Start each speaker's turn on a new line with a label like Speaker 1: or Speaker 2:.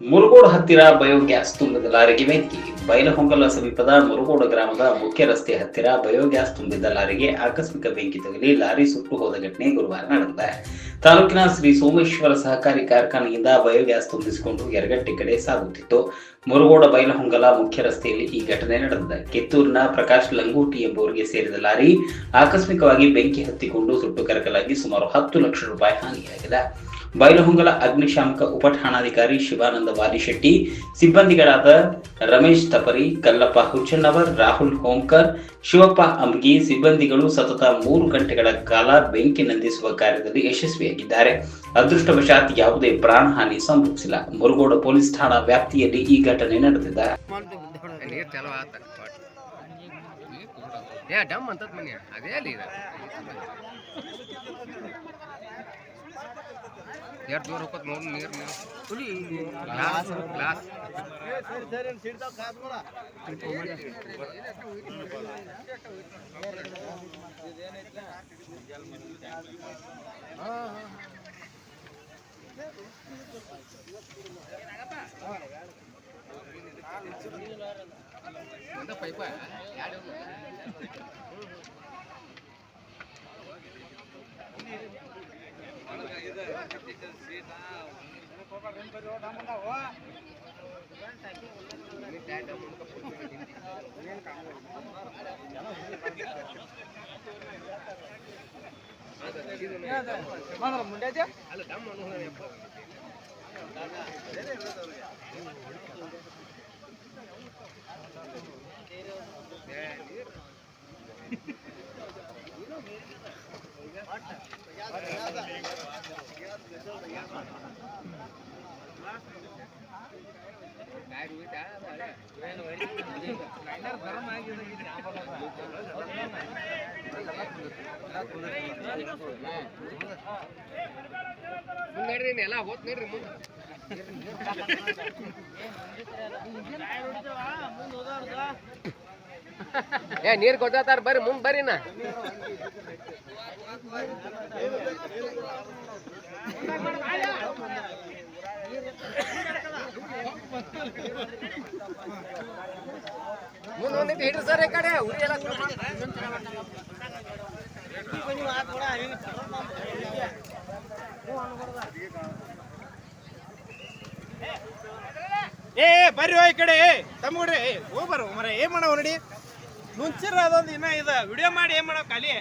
Speaker 1: ಮುರುಗೋಡು ಹತ್ತಿರ ಬಯೋಗ್ಯಾಸ್ ತುಂಬಿದ ಲಾರಿಗೆ ಬೆಂಕಿ. ಬೈಲಹೊಂಗಲ ಸಮೀಪದ ಮುರುಗೋಡು ಗ್ರಾಮದ ಮುಖ್ಯ ರಸ್ತೆ ಹತ್ತಿರ ಬಯೋಗ್ಯಾಸ್ ತುಂಬಿದ್ದ ಲಾರಿಗೆ ಆಕಸ್ಮಿಕ ಬೆಂಕಿ ತಗುಲಿ ಲಾರಿ ಸುಟ್ಟು ಹೋದ ಘಟನೆ ಗುರುವಾರ ನಡೆದಿದೆ. ತಾಲೂಕಿನ ಶ್ರೀ ಸೋಮೇಶ್ವರ ಸಹಕಾರಿ ಕಾರ್ಖಾನೆಯಿಂದ ಬಯೋಗ್ಯಾಸ್ ತುಂಬಿಸಿಕೊಂಡು ಯರಗಟ್ಟಿ ಕಡೆ ಸಾಗುತ್ತಿತ್ತು. ಮುರುಗೋಡ ಬೈಲಹೊಂಗಲ ಮುಖ್ಯ ರಸ್ತೆಯಲ್ಲಿ ಈ ಘಟನೆ ನಡೆದಿದೆ. ಕಿತ್ತೂರಿನ ಪ್ರಕಾಶ್ ಲಂಗೋಟಿ ಎಂಬುವರಿಗೆ ಸೇರಿದ ಲಾರಿ ಆಕಸ್ಮಿಕವಾಗಿ ಬೆಂಕಿ ಹತ್ತಿಕೊಂಡು ಸುಟ್ಟು ಕರಕಲಾಗಿ ಸುಮಾರು 10 ಲಕ್ಷ ರೂಪಾಯಿ ಹಾನಿಯಾಗಿದೆ. ಬೈಲಹೊಂಗಲ ಅಗ್ನಿಶಾಮಕ ಉಪಠಾಣಾಧಿಕಾರಿ ಶಿವಾನಂದ ವಾಲಿಶೆಟ್ಟಿ, ಸಿಬ್ಬಂದಿಗಳಾದ ರಮೇಶ್ ತಪರಿ, ಕಲ್ಲಪ್ಪ ಹುಚ್ಚಣ್ಣವರ್, ರಾಹುಲ್ ಹೋಂಕರ್, ಶಿವಪ್ಪ ಅಂಬಗಿ ಸಿಬ್ಬಂದಿಗಳು ಸತತ 3 ಗಂಟೆಗಳ ಕಾಲ ಬೆಂಕಿ ನಂದಿಸುವ ಕಾರ್ಯದಲ್ಲಿ ಯಶಸ್ವಿಯಾಗಿದ್ದಾರೆ. ಅದೃಷ್ಟವಶಾತ್ ಯಾವುದೇ ಪ್ರಾಣಹಾನಿ ಸಂಭವಿಸಿಲ್ಲ. ಮುರುಗೋಡು ಪೊಲೀಸ್ ಠಾಣಾ ವ್ಯಾಪ್ತಿಯಲ್ಲಿ ಈ ಘಟನೆ ನಡೆದಿದೆ.
Speaker 2: यार दूर होकर नोट नीर नीर तुली ग्लास ग्लास सर सीट तो खास बड़ा हां हां पाइप यार ಎಲ್ಲ ಹೋತ್ ನೋಡ್ರಿ ಮುಂದೆ ಏ ನೀರ್ ಕೊಡ್ತಾರ ಬರ್ರಿ ಮುಂದ್ ಬರ್ರಿ ನಾ ಮುಂದೆ ಹಿಡ್ರಿ ಸರ್ ಈ ಕಡೆ ಉರಿ ಎಲ್ಲ
Speaker 3: ಏ ಬರ್ರಿ ಈ ಕಡೆ ತಮ್ಮಡ್ರಿ ಹೋಗ್ಬಾರ ಮರ ಏನ್ ಮಾಡವ ನೋಡಿ ಮುಂಚಿರ ಅದೊಂದು ಇನ್ನ ವಿಡಿಯೋ ಮಾಡಿ ಏನ್ ಮಾಡವ್ ಖಾಲಿ